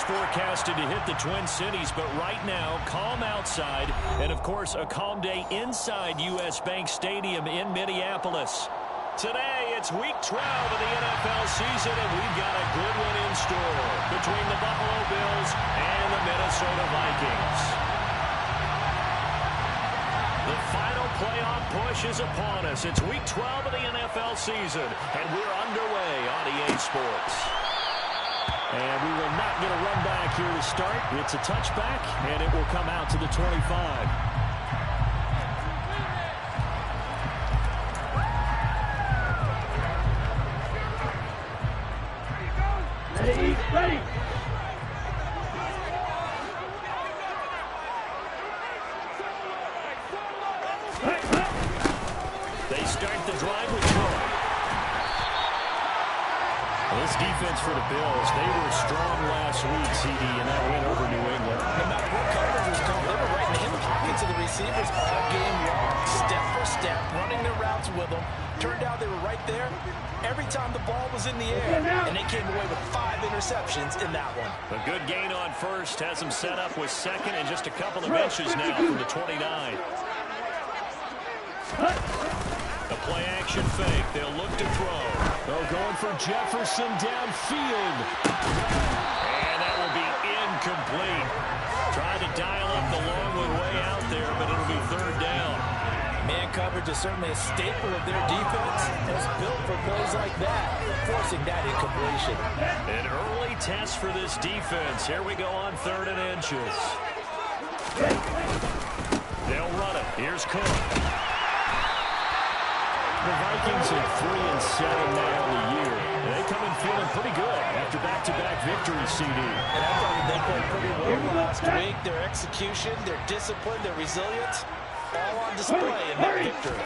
forecasted to hit the Twin Cities, but right now, calm outside, and of course, a calm day inside U.S. Bank Stadium in Minneapolis. Today, it's Week 12 of the NFL season, and we've got a good one in store between the Buffalo Bills and the Minnesota Vikings. The final playoff push is upon us. It's Week 12 of the NFL season, and we're underway on EA Sports. And we will not get a run back here to start. It's a touchback, and it will come out to the 25. Ready. They start the drive with Troy. This defense for the Bills, they were strong last week, CD, in that win over New England. No matter what coverage was called, they were right in the pockets of the receivers all game long, step for step, running their routes with them. Turned out they were right there every time the ball was in the air, and they came away with 5 interceptions in that one. A good gain on first has them set up with second and just a couple of inches now from the 29. The play action fake. They'll look to throw. They're going for Jefferson downfield. And that will be incomplete. Tried to dial up the long one way out there, but it'll be third down. Man coverage is certainly a staple of their defense. It's built for plays like that, forcing that incompletion. An early test for this defense. Here we go on 3rd and inches. They'll run it. Here's Cook. The Vikings are 3-7 now in the year. They come in feeling pretty good after back-to-back victories, CD. And I thought they played pretty well last week. Their execution, their discipline, their resilience, all on display in that victory.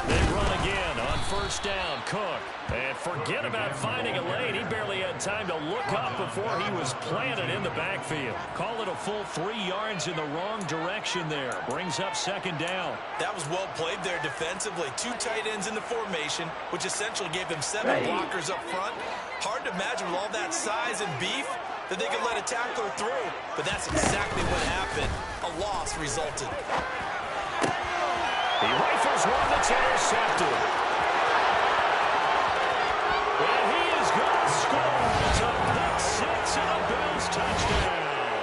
They run again on 1st down. Cook. And forget about finding a lane. He barely had time to look up before he was planted in the backfield. Call it a full 3 yards in the wrong direction there. Brings up 2nd down. That was well played there defensively. 2 tight ends in the formation, which essentially gave them 7 blockers up front. Hard to imagine with all that size and beef that they could let a tackler through. But that's exactly what happened. A loss resulted. He rifles one that's intercepted. And he is going to score. It's a pick 6 and a Bills touchdown.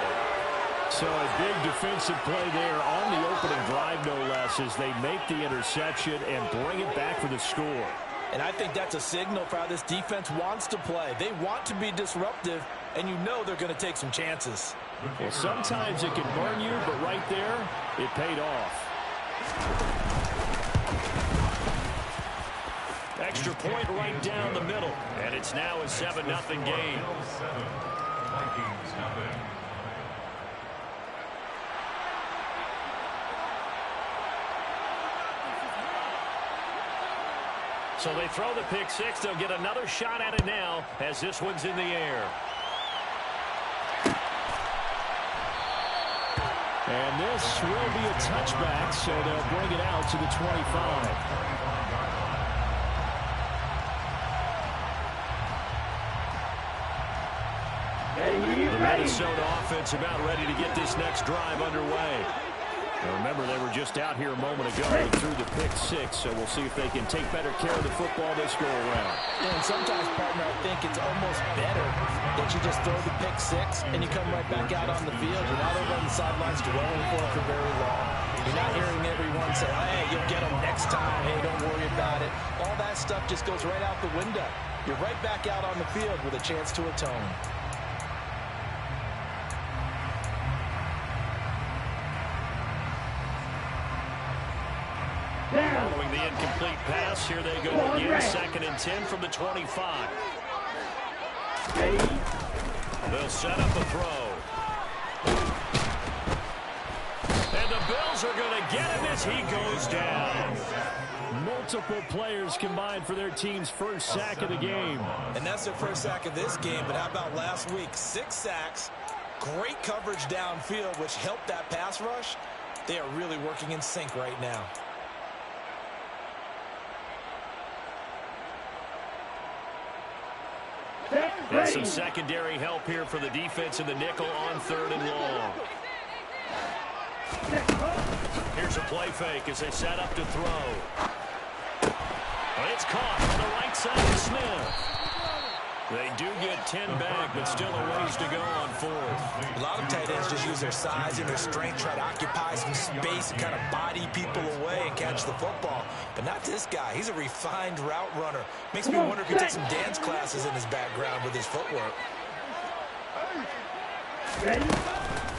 So a big defensive play there on the opening drive, no less, as they make the interception and bring it back for the score. And I think that's a signal for how this defense wants to play. They want to be disruptive, and you know they're going to take some chances. Well, sometimes it can burn you, but right there, it paid off. Extra point right down the middle, and it's now a 7-0 game. So they throw the pick 6. They'll get another shot at it now as this one's in the air. And this will be a touchback, so they'll bring it out to the 25. The Minnesota offense about ready to get this next drive underway. Now remember, they were just out here a moment ago and threw the pick 6, so we'll see if they can take better care of the football this go around. Yeah, and sometimes, partner, I think it's almost better that you just throw the pick 6 and you come right back out on the field. You're not over on the sidelines dwelling for it for very long. You're not hearing everyone say, hey, you'll get them next time. Hey, don't worry about it. All that stuff just goes right out the window. You're right back out on the field with a chance to atone. Following the incomplete pass, here they go again. 2nd and 10 from the 25. They'll set up a throw. And the Bills are going to get him as he goes down. Multiple players combined for their team's first sack of the game. And that's their first sack of this game, but how about last week? 6 sacks, great coverage downfield, which helped that pass rush. They are really working in sync right now. And some secondary help here for the defense in the nickel on 3rd and long. Here's a play fake as they set up to throw. It's caught on the right side of Smith. They do get 10 back, but still a ways to go on 4th. A lot of tight ends just use their size and their strength, try to occupy some space and kind of body people away and catch the football. But not this guy. He's a refined route runner. Makes me wonder if he took some dance classes in his background with his footwork.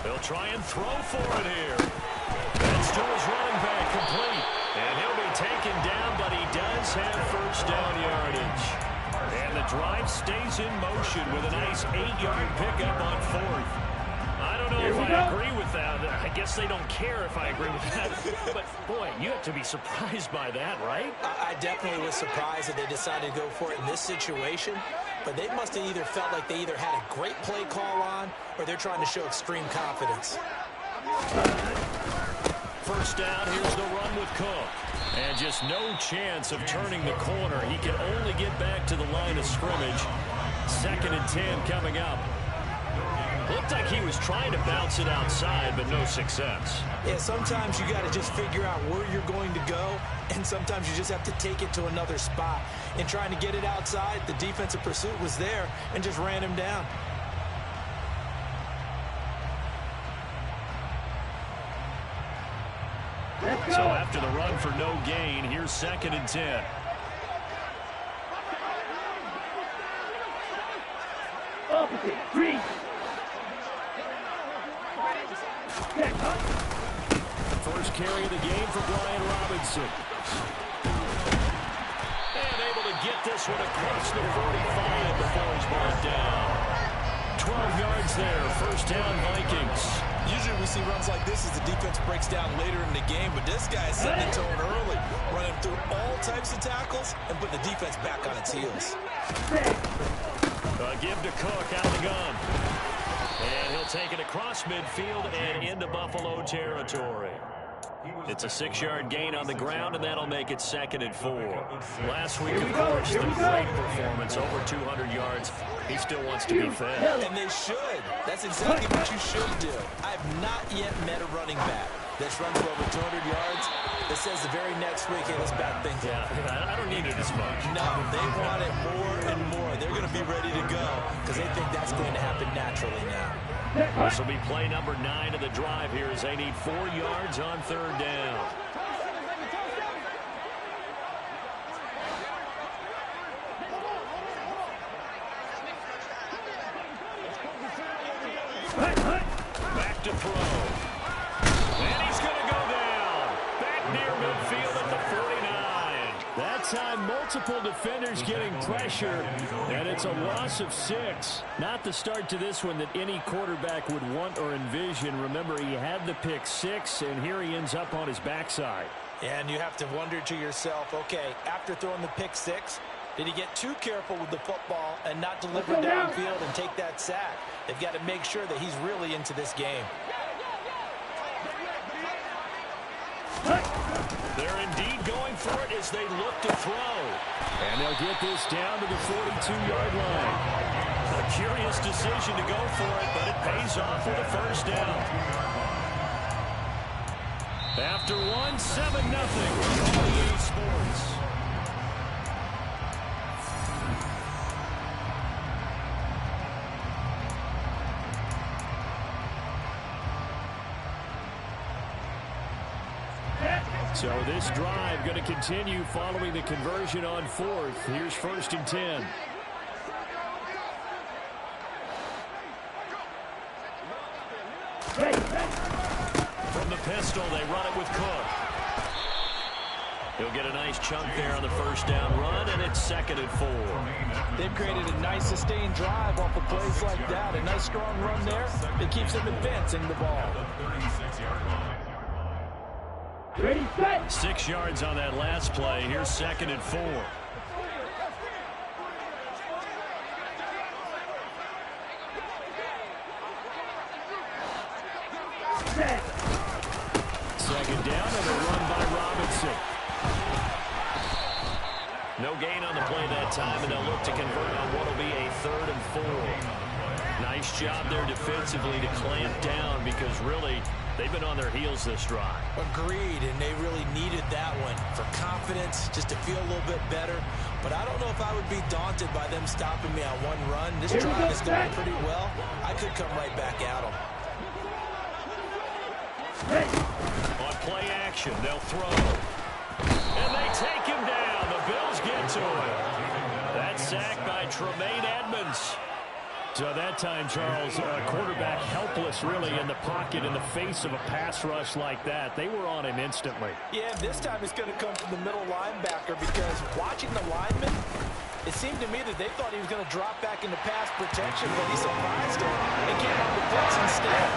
They'll try and throw for it here. That's to his running back, complete. And he'll be taken down, but he does have first down yardage. And the drive stays in motion with a nice 8-yard pickup on 4th. I don't know if I agree with that. I guess they don't care if I agree with that. But, boy, you have to be surprised by that, right? I definitely was surprised that they decided to go for it in this situation. But they must have either felt like they either had a great play call on or they're trying to show extreme confidence. First down, here's the run with Cook. And just no chance of turning the corner. He can only get back to the line of scrimmage. 2nd and 10 coming up. Looked like he was trying to bounce it outside, but no success. Yeah, sometimes you got to just figure out where you're going to go, and sometimes you just have to take it to another spot. And trying to get it outside, the defensive pursuit was there and just ran him down. So after the run for no gain, here's 2nd and 10. Opposite, 3. First carry of the game for Brian Robinson. And able to get this one across the 45 before he's brought down. 12 yards there, first down Vikings. Usually we see runs like this as the defense breaks down later in the game, but this guy is setting the tone early, running through all types of tackles and putting the defense back on its heels. Give to Cook out of the gun. And he'll take it across midfield and into Buffalo territory. It's a 6-yard gain on the ground, and that'll make it 2nd and 4. Last week, of course, the great performance, over 200 yards. He still wants to be fed. And they should. That's exactly what you should do. I have not yet met a running back that's run for over 200 yards that says the very next week, hey, let's back things up. Yeah, I don't need it as much. No, they want it more and more. They're going to be ready to go because they think that's going to happen naturally now. This will be play number 9 of the drive here as they need 4 yards on 3rd down. Back to throw. And he's going to go down. Back near midfield at the 49. That time, multiple defenders getting pressure, and it's a loss of 6. Not the start to this one that any quarterback would want or envision. Remember, he had the pick 6, and here he ends up on his backside. And you have to wonder to yourself, okay, after throwing the pick 6, did he get too careful with the football and not deliver downfield and take that sack? They've got to make sure that he's really into this game. They're indeed going for it as they look to throw. And they'll get this down to the 42-yard line. A curious decision to go for it, but it pays off with a first down. After 1, 7-0. EA Sports. So this drive going to continue following the conversion on 4th. Here's 1st and 10. From the pistol, they run it with Cook. He'll get a nice chunk there on the first down run, and it's 2nd and 4. They've created a nice sustained drive off of plays like that. A nice strong run there that keeps them advancing the ball. Ready, set. 6 yards on that last play. Here's 2nd and 4. Set. 2nd down and a run by Robinson. No No gain on the play that time, and they'll look to convert on what will be a 3rd and 4. Nice job there defensively to clamp down because really they've been on their heels this drive. Agreed, and they really needed that one for confidence, just to feel a little bit better. But I don't know if I would be daunted by them stopping me on one run. This drive is going pretty well. I could come right back at them. On play action, they'll throw. And they take him down. The Bills get to him. That's sacked by Tremaine Edmonds. So that time, Charles, quarterback helpless really in the pocket in the face of a pass rush like that. They were on him instantly. Yeah, this time it's going to come from the middle linebacker because watching the lineman, it seemed to me that they thought he was going to drop back into pass protection, but he surprised him and came on the blitz instead.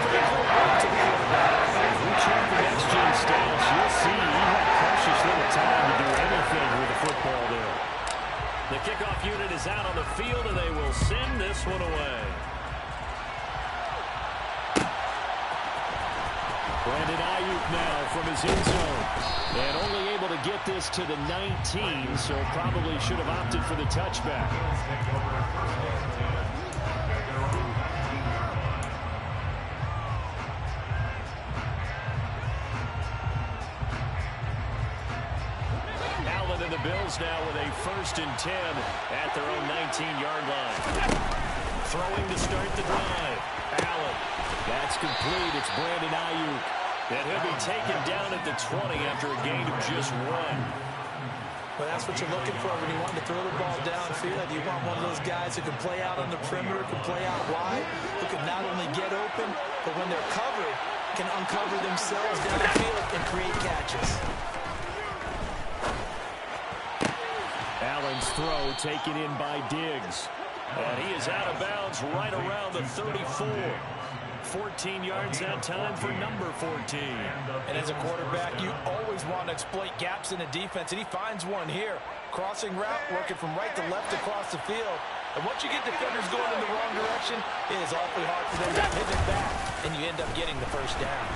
Pretty cool run to the quarterback. If we check the next-gen stats, you'll see he had precious little time to do anything with the football there. The kickoff unit is out on the field, and they will send this one away. Brandon Ayuk now from his end zone. And only able to get this to the 19, so probably should have opted for the touchback. Allen and the Bills now with a 1st and 10 at their own 19-yard line. Throwing to start the drive. Allen. That's complete. It's Brandon Ayuk. And he'll be taken down at the 20 after a gain of just 1. Well, that's what you're looking for when you want to throw the ball downfield. You want one of those guys who can play out on the perimeter, can play out wide, who can not only get open, but when they're covered, can uncover themselves downfield and create catches. Allen's throw taken in by Diggs. And he is out of bounds right around the 34. 14 yards that time for number 14. And as a quarterback, you always want to exploit gaps in a defense, and he finds one here. Crossing route, working from right to left across the field. And once you get defenders going in the wrong direction, it is awfully hard for them to pivot back, and you end up getting the 1st down.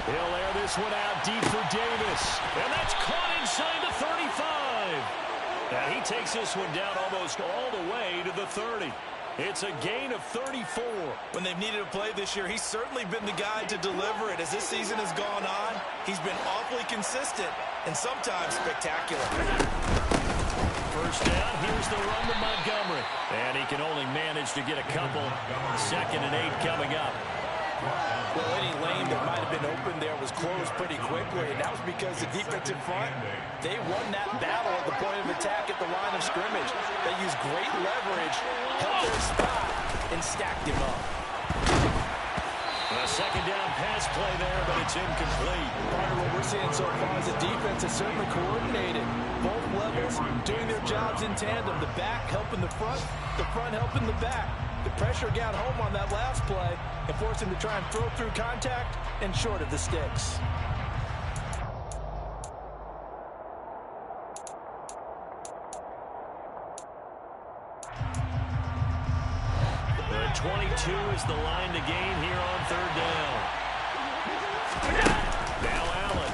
He'll air this one out deep for Davis. And that's caught inside the 35. And he takes this one down almost all the way to the 30. It's a gain of 34. When they've needed a play this year, he's certainly been the guy to deliver it. As this season has gone on, he's been awfully consistent and sometimes spectacular. 1st down, here's the run to Montgomery. And he can only manage to get a couple. 2nd and 8 coming up. Well, any lane that might have been open there was closed pretty quickly, and that was because the defensive front, they won that battle at the point of attack at the line of scrimmage. They used great leverage, held their spot, and stacked him up. A 2nd down pass play there, but it's incomplete. Part of what we're seeing so far is the defense is certainly coordinated. Both levels doing their jobs in tandem. The back helping the front helping the back. The pressure got home on that last play and forced him to try and throw through contact and short of the sticks. The 22 is the line to gain here on 3rd down. Now Allen.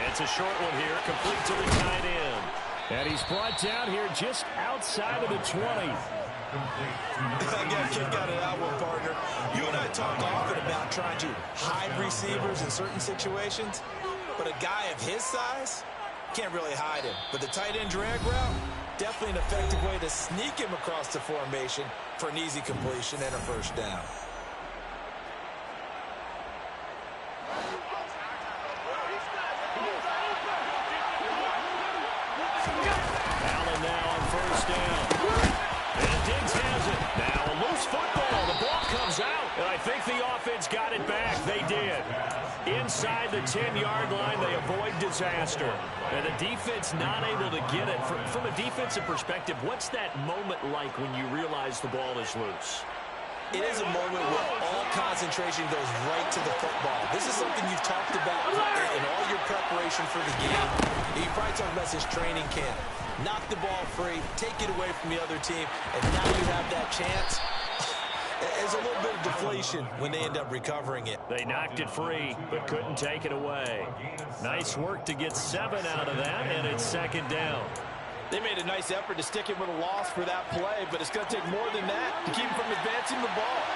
It's a short one here, complete to the tight end. And he's brought down here just outside of the 20. I got a kick out of that one, partner. You and I talk often about trying to hide receivers in certain situations, but a guy of his size can't really hide him. But the tight end drag route, definitely an effective way to sneak him across the formation for an easy completion and a 1st down. Allen now on 1st down. And Diggs has it. Now a loose football. The ball comes out. And I think the offense got it back. They did. Inside the 10-yard line, they avoid disaster. And the defense not able to get it. From a defensive perspective, what's that moment like when you realize the ball is loose? It is a moment where all concentration goes right to the football. This is something you've talked about in all your preparation for the game. You probably talked about this training camp. Knock the ball free, take it away from the other team, and now you have that chance. There's a little bit of deflation when they end up recovering it. They knocked it free, but couldn't take it away. Nice work to get 7 out of that, and it's 2nd down. They made a nice effort to stick him with a loss for that play, but it's going to take more than that to keep him from advancing the ball.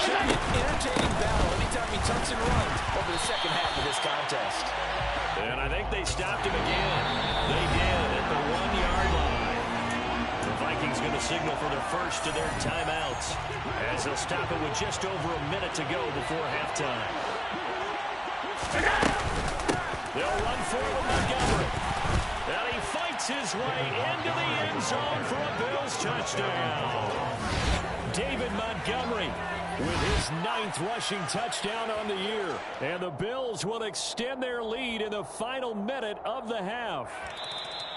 Should be an entertaining battle anytime he tucks and runs over the second half of this contest. And I think they stopped him again. They did at the 1-yard line. The Vikings going to signal for their first of their timeouts as they'll stop it with just over a minute to go before halftime. They'll run forward Montgomery. And he fights his way into the end zone for a Bills touchdown. David Montgomery with his 9th rushing touchdown on the year. And the Bills will extend their lead in the final minute of the half.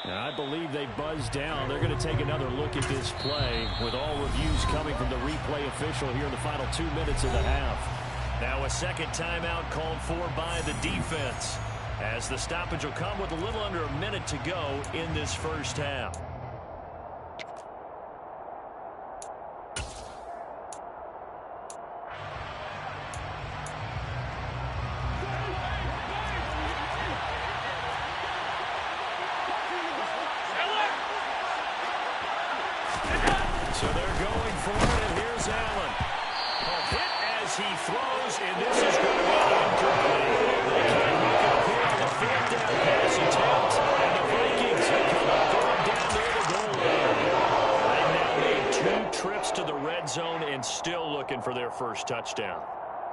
Now, I believe they buzzed down. They're going to take another look at this play with all reviews coming from the replay official here in the final 2 minutes of the half. Now a second timeout called for by the defense, as the stoppage will come with a little under a minute to go in this first half. So they're going for it, and here's Allen. A hit as he throws, and this is going to be incomplete. They can't make it up here on the 4th down pass attempt, and the Vikings have come up 3rd down near the goal line. They've now made 2 trips to the red zone and still looking for their first touchdown.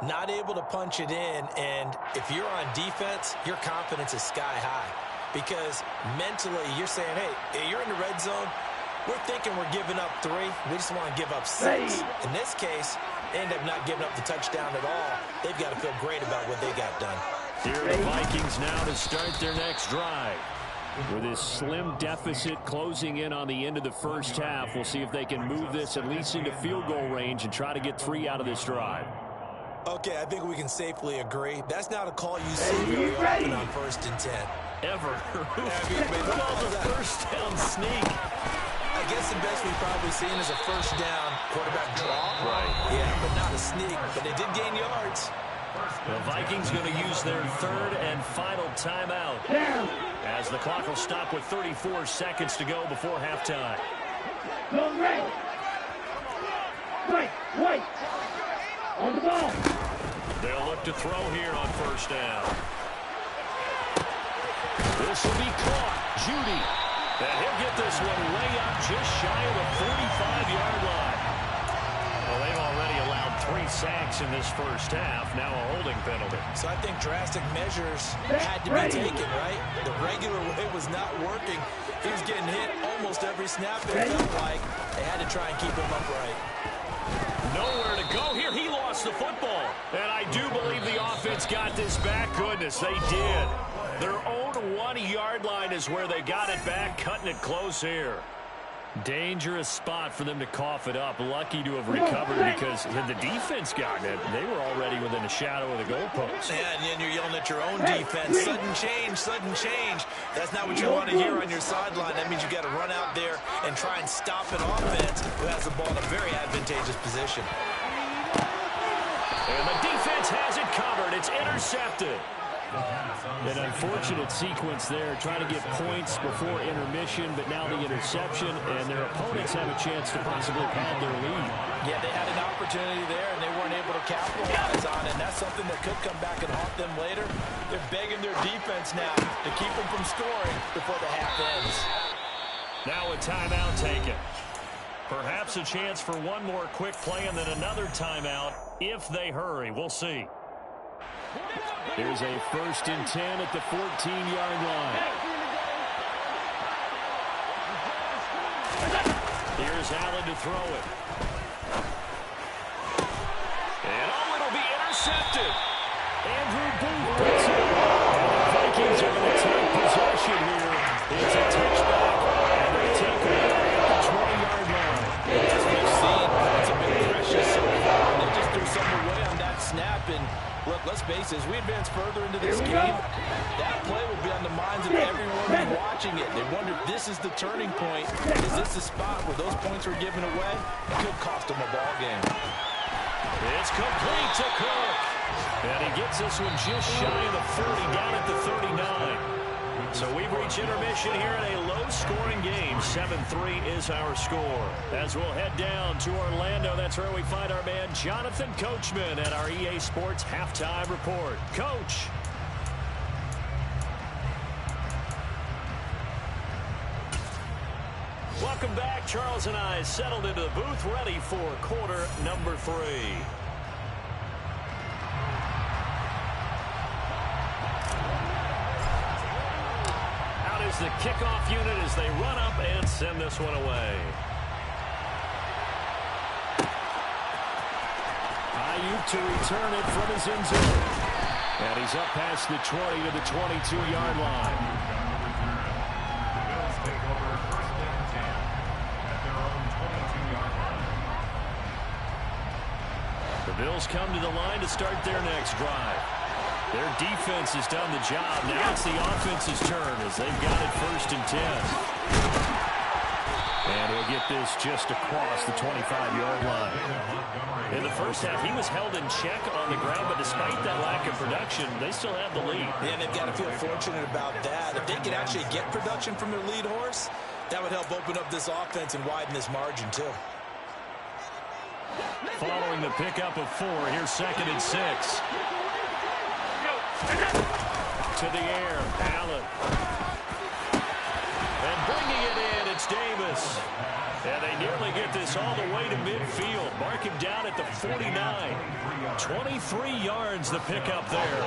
Not able to punch it in, and if you're on defense, your confidence is sky high. Because mentally, you're saying, hey, you're in the red zone. We're thinking we're giving up 3. We just want to give up 6. In this case, they end up not giving up the touchdown at all. They've got to feel great about what they got done. Here are the Vikings now to start their next drive. With this slim deficit closing in on the end of the first half, we'll see if they can move this at least into field goal range and try to get 3 out of this drive. Okay, I think we can safely agree. That's not a call you see very often on 1st and 10. Ever. Who calls a first down sneak? I guess the best we've probably seen is a first down quarterback draw. Right. Yeah, but not a sneak. But they did gain yards. The Vikings going to use their 3rd and final timeout, as the clock will stop with 34 seconds to go before halftime. Go red. White. On the ball. They'll look to throw here on first down. This will be caught. Judy. And he'll get this one way up just shy of the 45-yard line. Well, they've already allowed 3 sacks in this first half. Now a holding penalty. So I think drastic measures had to be taken, right? The regular way was not working. He was getting hit almost every snap. It felt like they had to try and keep him upright. Nowhere to go here. He lost the football. And I do believe the offense got this back. Goodness, they did. Their own 1-yard line is where they got it back, cutting it close here. Dangerous spot for them to cough it up. Lucky to have recovered because had the defense gotten it, they were already within a shadow of the goalpost. Yeah, and then you're yelling at your own defense. Sudden change. That's not what you want to hear on your sideline. That means you got to run out there and try and stop an offense who has the ball in a very advantageous position. And the defense has it covered. It's intercepted. An unfortunate sequence there, trying to get points before intermission, but now the interception, and their opponents have a chance to possibly pad their lead. Yeah, they had an opportunity there, and they weren't able to capitalize on it, and that's something that could come back and haunt them later. They're begging their defense now to keep them from scoring before the half ends. Now a timeout taken. Perhaps a chance for one more quick play and then another timeout if they hurry. We'll see. Here's a 1st and 10 at the 14-yard line. Here's Allen to throw it. And it'll be intercepted. Andrew Booth picks it up. And the Vikings are going to take possession here. It's a touchback, and they take it at the 20-yard line. As we've seen, it's a bit precious so far. They just threw something away on that snap, and look, let's face it, as we advance further into this game, that play will be on the minds of everyone who's watching it. They wonder if this is the turning point. Is this the spot where those points were given away? It could cost them a ball game. It's complete to Cook. And he gets this one just shy of the 40, down at the 39. So we've reached intermission here in a low-scoring game. 7-3 is our score. As we'll head down to Orlando, that's where we find our man Jonathan Coachman at our EA Sports Halftime Report. Coach. Welcome back. Charles and I settled into the booth, ready for quarter number 3. Out is the kickoff unit as they run up and send this one away. HUGH to return it from his end zone. And he's up past the 20 to the 22-yard line. The Bills come to the line to start their next drive. Their defense has done the job. Now it's the offense's turn as they've got it 1st and 10. And he'll get this just across the 25-yard line. In the first half, he was held in check on the ground, but despite that lack of production, they still have the lead. Yeah, they've got to feel fortunate about that. If they could actually get production from their lead horse, that would help open up this offense and widen this margin, too. Following the pickup of 4, here's 2nd and 6. To the air, Allen. And bringing it in, it's Davis. And they nearly get this all the way to midfield. Mark him down at the 49. 23 yards the pickup there.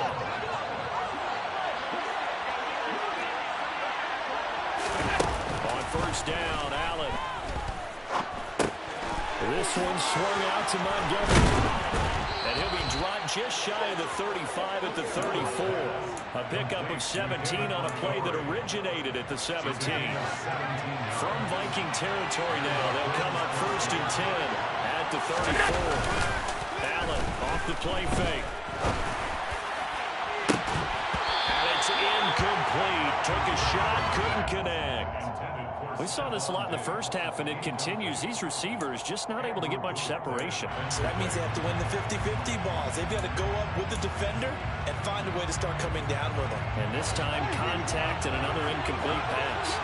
On 1st down, Allen. This one swung out to Montgomery. And he'll be dropped just shy of the 35 at the 34. A pickup of 17 on a play that originated at the 17. From Viking territory now, they'll come up 1st and 10 at the 34. Allen off the play fake. And it's incomplete. Took a shot, couldn't connect. We saw this a lot in the first half, and it continues. These receivers just not able to get much separation. So that means they have to win the 50-50 balls. They've got to go up with the defender and find a way to start coming down with them. And this time, contact and another incomplete pass.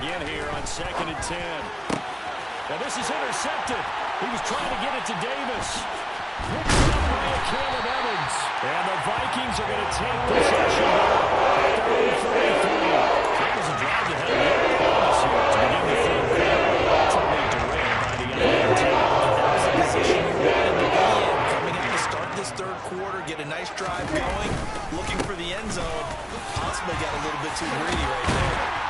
Again here on 2nd and 10. Now this is intercepted. He was trying to get it to Davis. Picked up by Caleb Evans. And the Vikings are going to take possession here at their own 33. That was a drive that had no promise here to begin the 3rd quarter. Ultimately derailed by the INT. That was a position you wanted to be in. Coming in to start this 3rd quarter, get a nice drive going, looking for the end zone. Possibly got a little bit too greedy right there.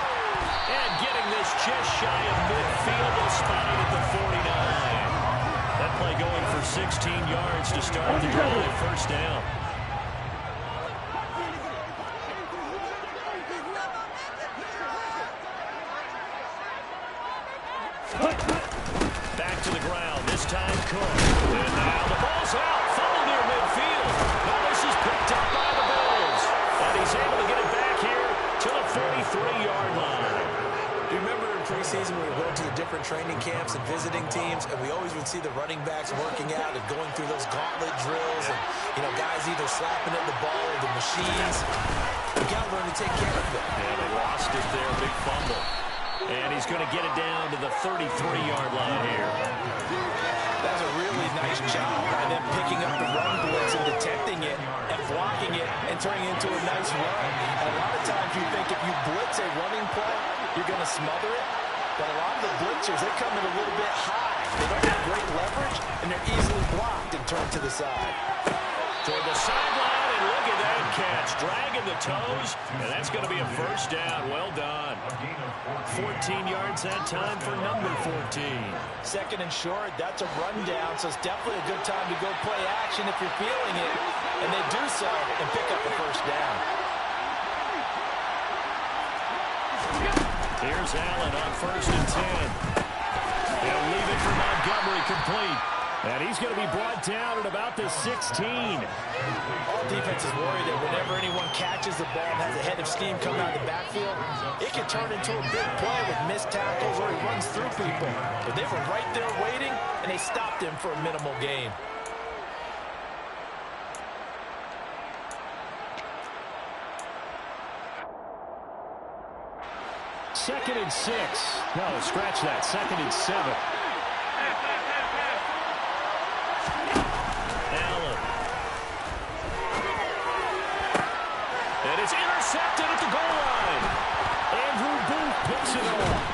And getting this just shy of midfield, they'll spot it at the 49. That play going for 16 yards to start the drive. 1st down. Back to the ground. This time Cook. And now the ball's out. Funnel near midfield. Now this is picked up by the Bills. And he's able to get it back here to the 43-yard line. Do you remember in preseason when we were going to the different training camps and visiting teams, and we always would see the running backs working out and going through those gauntlet drills, and, you know, guys either slapping at the ball or the machines. You got to learn to take care of them. And they lost it there. Big fumble. And he's going to get it down to the 33-yard line here. That was a really nice job by them picking up the run blitz and detecting it and blocking it and turning it into a nice run. And a lot of times you think if you blitz a running play, you're going to smother it. But a lot of the blitzers, they come in a little bit high. They don't have great leverage, and they're easily blocked and turned to the side. Toward the sideline, and look at that catch. Dragging the toes, and that's going to be a 1st down. Well done. 14 yards that time for number 14. 2nd and short, that's a rundown, so it's definitely a good time to go play action if you're feeling it. And they do so and pick up the 1st down. Here's Allen on 1st and 10. They'll leave it for Montgomery complete. And he's going to be brought down at about the 16. All defenses worry that whenever anyone catches the ball and has a head of steam coming out of the backfield, it can turn into a big play with missed tackles or he runs through people. But they were right there waiting, and they stopped him for a minimal gain. Second and 6. No, scratch that. Second and 7. Allen. And it's intercepted at the goal line. Andrew Booth picks it off.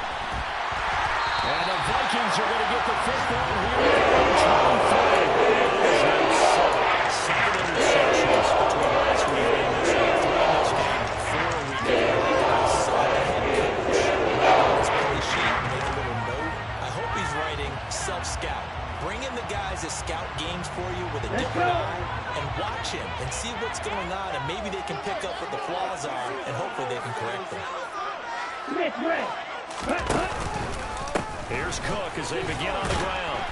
And the Vikings are going to get the football here in 23. There's now 7 interceptions between last week and this week. 3 in this game, 4 a week ago. Self-scout. Bring in the guys that scout games for you with a different eye and watch him and see what's going on, and maybe they can pick up what the flaws are, and hopefully they can correct them. Here's Cook as they begin on the ground.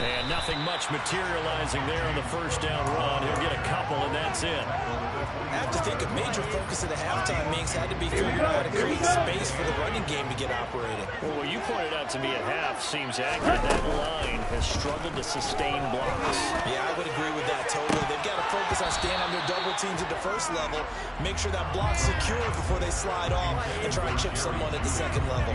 And nothing much materializing there on the first down run. He'll get a couple, and that's it. I have to think a major focus of the halftime meetings had to be figuring out how to create space for the running game to get operating. Well, what you pointed out to me at half seems accurate. That line has struggled to sustain blocks. Yeah, I would agree with that totally. They've got to focus on staying on their double teams at the first level, make sure that block's secure before they slide off and try and chip someone at the second level.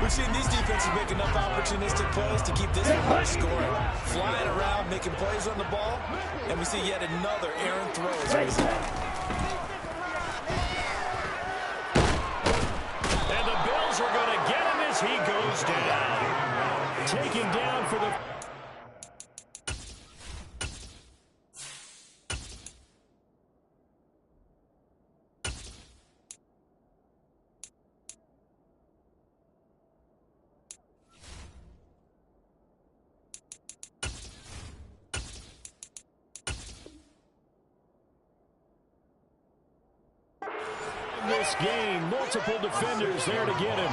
We've seen these defenses make enough opportunistic plays to keep this one low scoring. Flying around, making plays on the ball, and we see yet another errant throw as a result. And the Bills are going to get him as he goes down. Taken down for the... this game, multiple defenders there to get him.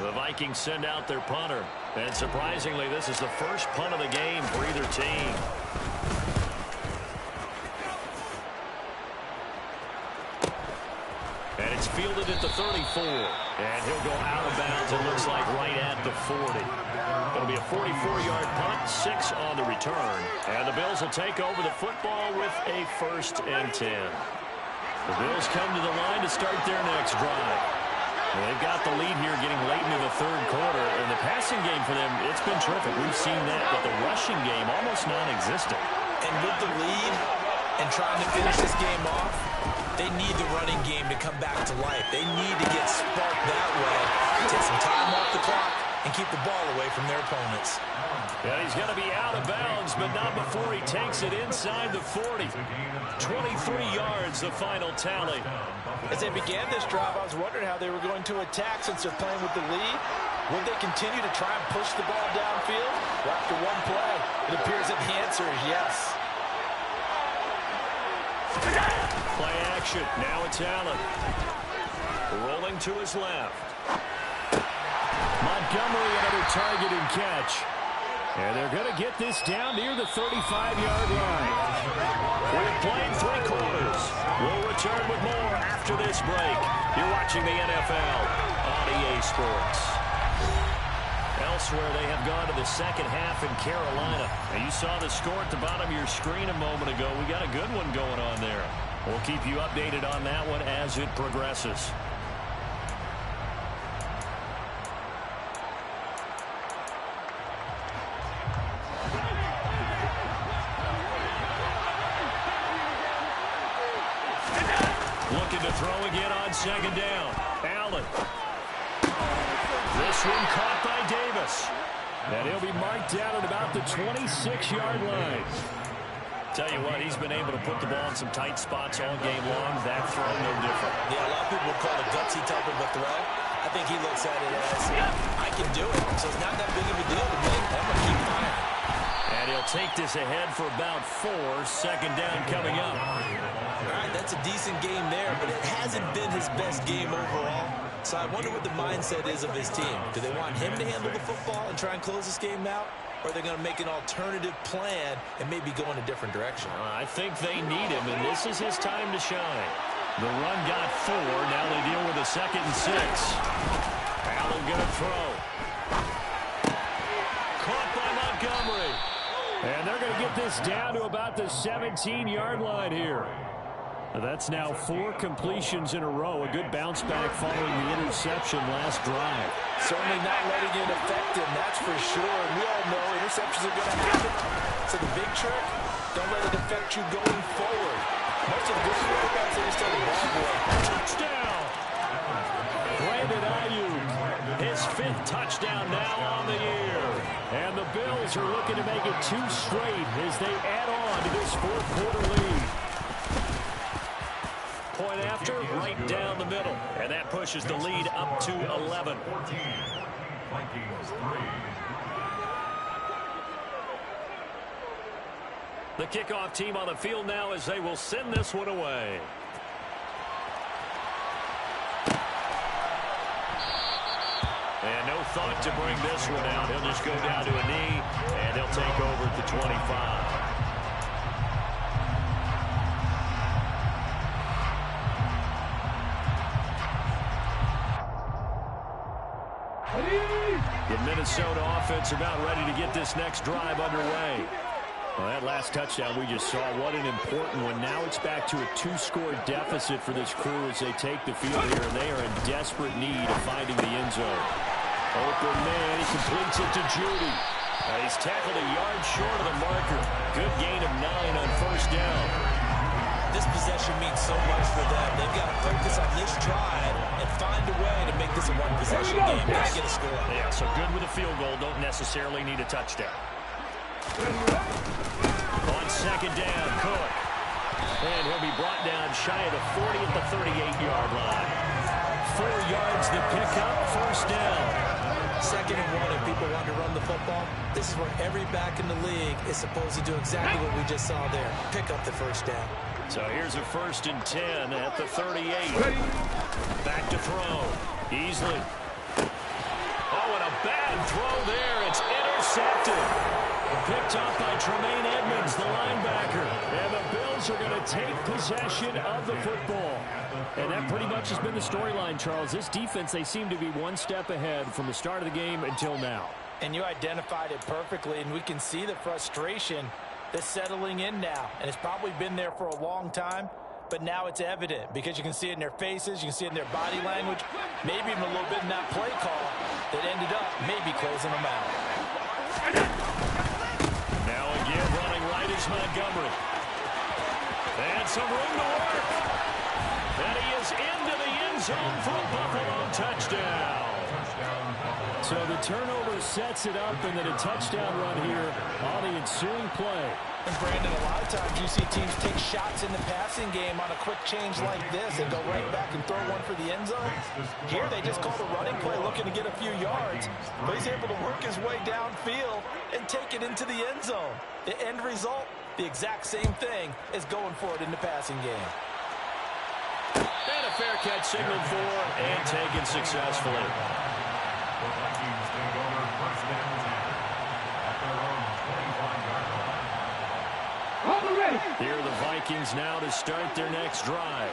The Vikings send out their punter, and surprisingly, this is the first punt of the game for either team. And it's fielded at the 34, and he'll go out of bounds, it looks like right at the 40. It'll be a 44-yard punt, 6 on the return, and the Bills will take over the football with a 1st and 10. The Bills come to the line to start their next drive. Well, they've got the lead here getting late into the 3rd quarter, and the passing game for them, it's been terrific. We've seen that, but the rushing game almost non-existent. And with the lead and trying to finish this game off, they need the running game to come back to life. They need to get sparked that way, take some time off the clock, and keep the ball away from their opponents. Yeah, he's going to be out of bounds, but not before he takes it inside the 40. 23 yards, the final tally. As they began this drive, I was wondering how they were going to attack since they're playing with the lead. Would they continue to try and push the ball downfield? Well, after one play, it appears that the answer is yes. Play action. Now it's Allen. Rolling to his left. Montgomery, another target and catch. And they're going to get this down near the 35-yard line. We're playing 3 quarters. We'll return with more after this break. You're watching the NFL on EA Sports. Elsewhere, they have gone to the second half in Carolina. And you saw the score at the bottom of your screen a moment ago. We got a good one going on there. We'll keep you updated on that one as it progresses. Looking to throw again on second down. Allen. This one caught by Davis. And he'll be marked down at about the 26-yard line. Tell you what, he's been able to put the ball in some tight spots all game long. That throw, no different. Yeah, a lot of people would call it a gutsy type of a throw. I think he looks at it as, I can do it, so it's not that big of a deal to me. I'm going to keep firing. And he'll take this ahead for about 4. Second down coming up. All right, that's a decent game there, but it hasn't been his best game overall. So I wonder what the mindset is of his team. Do they want him to handle the football and try and close this game out? Or are they going to make an alternative plan and maybe go in a different direction? I think they need him, and this is his time to shine. The run got 4. Now they deal with a 2nd and 6. Allen going to throw. Caught by Montgomery. And they're going to get this down to about the 17-yard line here. That's now 4 completions in a row. A good bounce back following the interception last drive. Certainly not letting it affect him, that's for sure. And we all know interceptions are going to happen. So the big trick, don't let it affect you going forward. Most of the good quarterbacks are still the ball boy. Touchdown! Brandon Ayuk, his 5th touchdown now on the year. And the Bills are looking to make it 2 straight as they add on to this 4th-quarter lead. Point after, right down the middle. And that pushes the lead up to 11. Vikings 3. The kickoff team on the field now as they will send this one away. And no thought to bring this one out. He'll just go down to a knee, and he'll take over at the 25. The Minnesota offense about ready to get this next drive underway. Well, that last touchdown we just saw, what an important one. Now it's back to a 2-score deficit for this crew as they take the field here, and they are in desperate need of finding the end zone. Open man, he completes it to Judy. He's tackled a yard short of the marker. Good gain of 9 on 1st down. This possession means so much for them. They've got to focus on this drive and find a way to make this a one-possession game. Got to get a score. Yeah, so good with a field goal. Don't necessarily need a touchdown. On 2nd down, Cook. And he'll be brought down shy of the 40 at the 38-yard line. 4 yards the pickup, 1st down. 2nd and 1 if people want to run the football. This is where every back in the league is supposed to do exactly what we just saw there. Pick up the 1st down. So here's a 1st and 10 at the 38. Back to throw. Easley. Oh, and a bad throw there. It's intercepted. Picked off by Tremaine Edmonds, the linebacker. And the Bills are going to take possession of the football. And that pretty much has been the storyline, Charles. This defense, they seem to be one step ahead from the start of the game until now. And you identified it perfectly, and we can see the frustration that's settling in now. And it's probably been there for a long time, but now it's evident because you can see it in their faces, you can see it in their body language, maybe even a little bit in that play call that ended up maybe closing them out. Now again, running right is Montgomery. And some room to work. And he is into the end zone for a Buffalo touchdown. So the turnover sets it up, and then a touchdown run here on the ensuing play. And Brandon, a lot of times you see teams take shots in the passing game on a quick change like this and go right back and throw one for the end zone. Here they just called a running play looking to get a few yards, but he's able to work his way downfield and take it into the end zone. The end result, the exact same thing as going for it in the passing game. And a fair catch signaled for and taken successfully. The Vikings take over 1st and 10 at their own 25-yard line. Here are the Vikings now to start their next drive.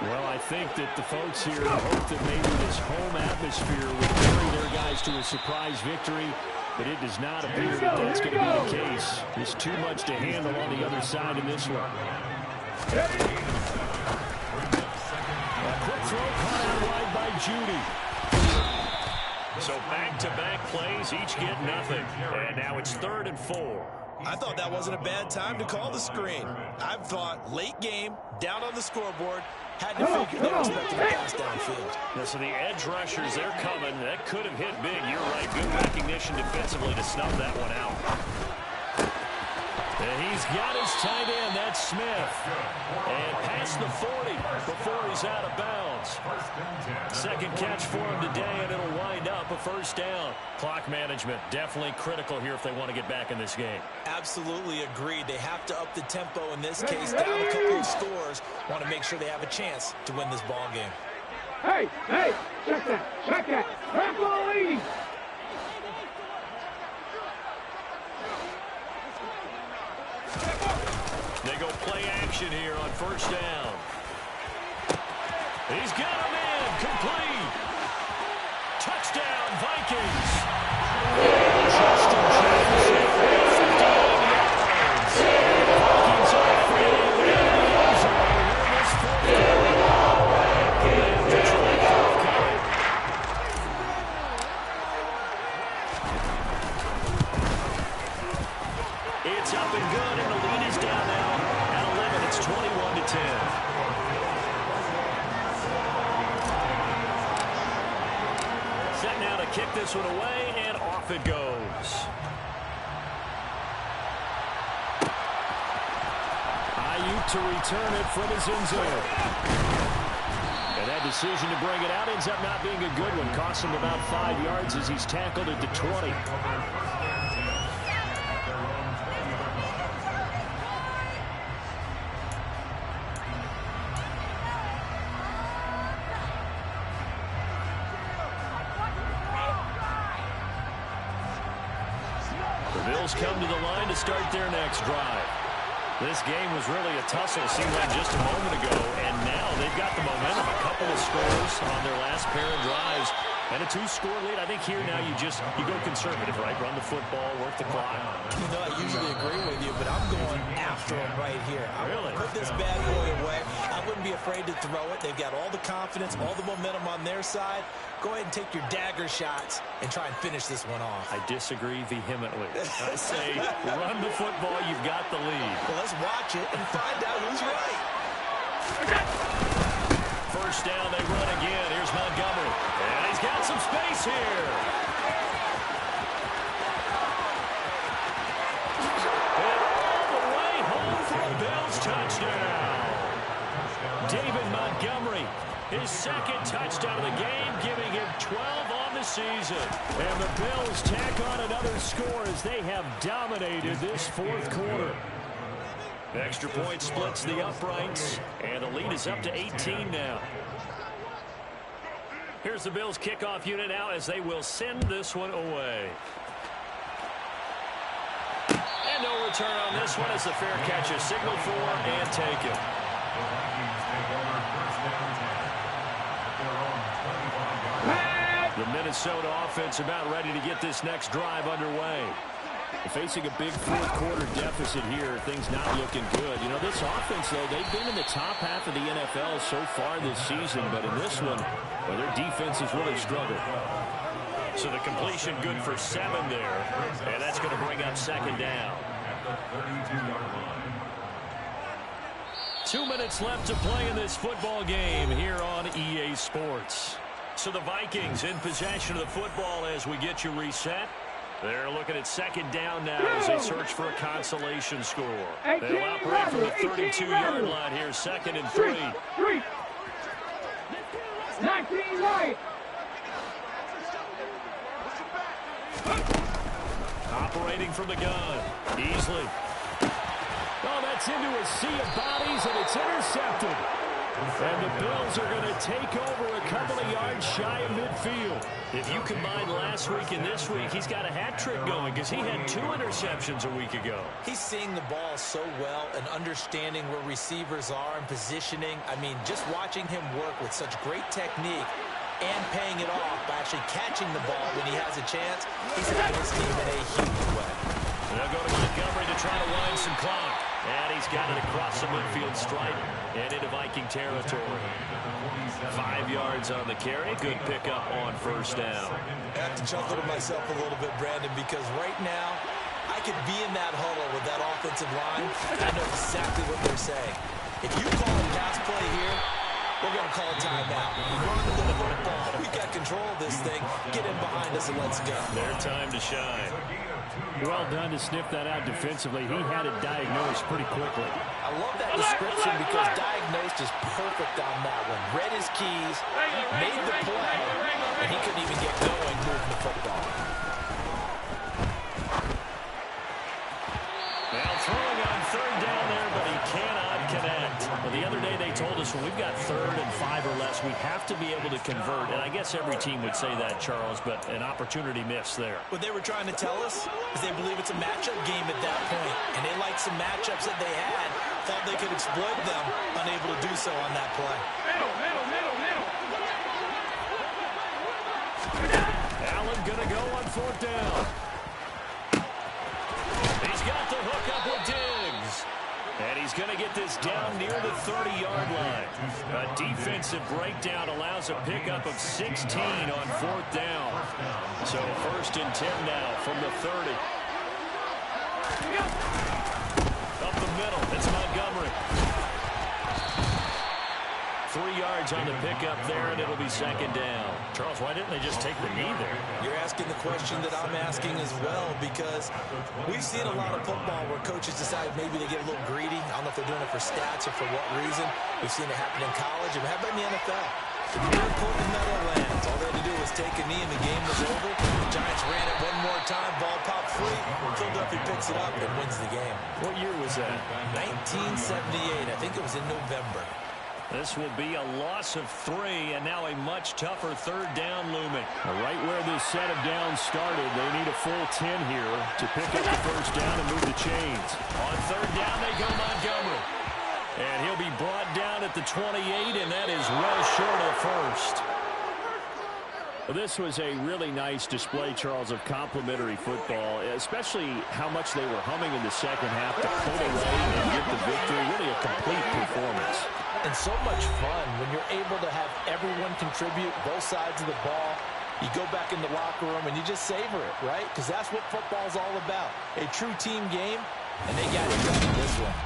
Well, I think that the folks here hope that maybe this home atmosphere would carry their guys to a surprise victory, but it does not appear that that's going to be the case. There's too much to handle on the other side in this one. A quick throw caught out wide by Judy. So back-to-back plays, each get nothing. And now it's 3rd and 4. I thought that wasn't a bad time to call the screen. I've thought late game, down on the scoreboard, had to figure they were expecting a pass downfield. Now, so the edge rushers, they're coming. That could have hit big. You're right. Good recognition defensively to snub that one out. And he's got his tight end. That's Smith. And past the 40 before he's out of bounds. 2nd catch for him today, and it'll wind up a 1st down. Clock management definitely critical here if they want to get back in this game. Absolutely agreed. They have to up the tempo in this case, down a couple of scores. Want to make sure they have a chance to win this ball game. Hey, check that. Referee! They go play action here on first down. He's got him in, complete. Touchdown, Vikings. Justin Jefferson, 58 yards. Vikings are free in the end zone in this fourth quarter. It's up and good, and the lead is down now at 11. It's 21-10. Set now to kick this one away, and off it goes. HUGH to return it from his end zone. And that decision to bring it out ends up not being a good one. Costs him about 5 yards as he's tackled at the 20. Come to the line to start their next drive. This game was really a tussle, seemed like just a moment ago, and now they've got the momentum. A couple of scores on their last pair of drives, and a 2-score lead. I think here now you go conservative, right? Run the football, work the clock. You know, I usually agree with you, but I'm going after him right here. I want to put this bad boy away. I wouldn't be afraid to throw it. They've got all the confidence, all the momentum on their side. Go ahead and take your dagger shots and try and finish this one off. I disagree vehemently. I say run the football. You've got the lead. Well, let's watch it and find out who's right. First down, they run again. Here's Montgomery. And he's got some space here. And all the way home for a Bills touchdown. David Montgomery, his second touchdown of the game, giving him 12 on the season. And the Bills tack on another score as they have dominated this fourth quarter. Extra point splits the uprights, and the lead is up to 18 now. Here's the Bills kickoff unit now as they will send this one away. And no return on this one as the fair catch is signaled for and taken. The Minnesota offense about ready to get this next drive underway. Facing a big fourth quarter deficit here, things not looking good. You know, this offense, though, they've been in the top half of the NFL so far this season, but in this one, well, their defense has really struggled. So the completion good for 7 there, and that's going to bring up second down. 2 minutes left to play in this football game here on EA Sports. So the Vikings in possession of the football as we get you reset. They're looking at second down now as they search for a consolation score. They'll operate from the 32-yard line here, 2nd and 3. 19 right. Operating from the gun. Easley. Oh, that's into a sea of bodies, and it's intercepted. And the Bills are going to take over a couple of yards shy of midfield. If you combine last week and this week, he's got a hat trick going because he had 2 interceptions a week ago. He's seeing the ball so well and understanding where receivers are and positioning. I mean, just watching him work with such great technique and paying it off by actually catching the ball when he has a chance, he's helping his team in a huge way. They'll go to Montgomery to try to wind some clock. And he's got it across the midfield stripe and into Viking territory. 5 yards on the carry. Good pickup on first down. I have to chuckle to myself a little bit, Brandon, because right now I could be in that huddle with that offensive line. I know exactly what they're saying. If you call a pass play here, we're going to call a timeout. Run the football. We've got control of this thing. Get in behind us and let's go. Their time to shine. Well done to sniff that out defensively. He had it diagnosed pretty quickly. I love that description because diagnosed is perfect on that one. Read his keys, made the play, and he couldn't even get going moving the football. Now throwing on third down there, but he cannot connect. Well, the other day they told us When we've got 3rd and 5 or less, we have to be able to convert. And I guess every team would say that, Charles, but an opportunity missed there. What they were trying to tell us is they believe it's a matchup game at that point. And they liked some matchups that they had, thought they could exploit them, unable to do so on that play. Middle. Allen going to go on 4th down. He's got the hook up with Diggs. And he's going to get this down near the 30-yard line. A defensive breakdown allows a pickup of 16 on 4th down. So 1st and 10 now from the 30. Up the middle, it's Montgomery. 3 yards on the pickup there, and it'll be 2nd down. Charles, why didn't they just take the knee there? You're asking the question that I'm asking as well, because we've seen a lot of football where coaches decide maybe they get a little greedy. I don't know if they're doing it for stats or for what reason. We've seen it happen in college, and how about in the NFL? Important Meadowlands. All they had to do was take a knee, and the game was over. The Giants ran it one more time. Ball popped free. Philadelphia picks it up and wins the game. What year was that? 1978. I think it was in November. This will be a loss of 3, and now a much tougher 3rd down looming. Right where this set of downs started, they need a full 10 here to pick up the 1st down and move the chains. On 3rd down, they go Montgomery. And he'll be brought down at the 28, and that is well short of 1st. This was a really nice display, Charles, of complimentary football, especially how much they were humming in the 2nd half to pull away and get the victory. Really a complete performance. And so much fun when you're able to have everyone contribute, both sides of the ball. You go back in the locker room and you just savor it, right? Because that's what football's all about. A true team game, and they got it done in this one.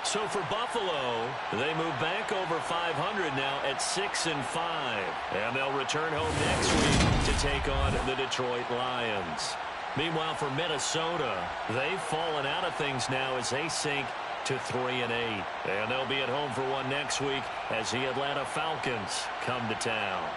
So for Buffalo, they move back over 500 now at 6 and 5. And they'll return home next week to take on the Detroit Lions. Meanwhile, for Minnesota, they've fallen out of things now as they sink to 3 and 8. And they'll be at home for one next week as the Atlanta Falcons come to town.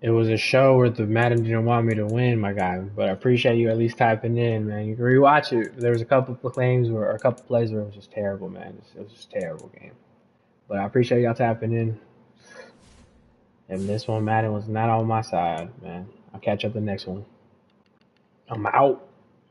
It was a show where the Madden didn't want me to win, my guy. But I appreciate you at least typing in, man. You can rewatch it. There was a couple of plays where it was just terrible, man. It was just a terrible game. But I appreciate y'all tapping in. And this one, Madden was not on my side, man. I'll catch up the next one. I'm out.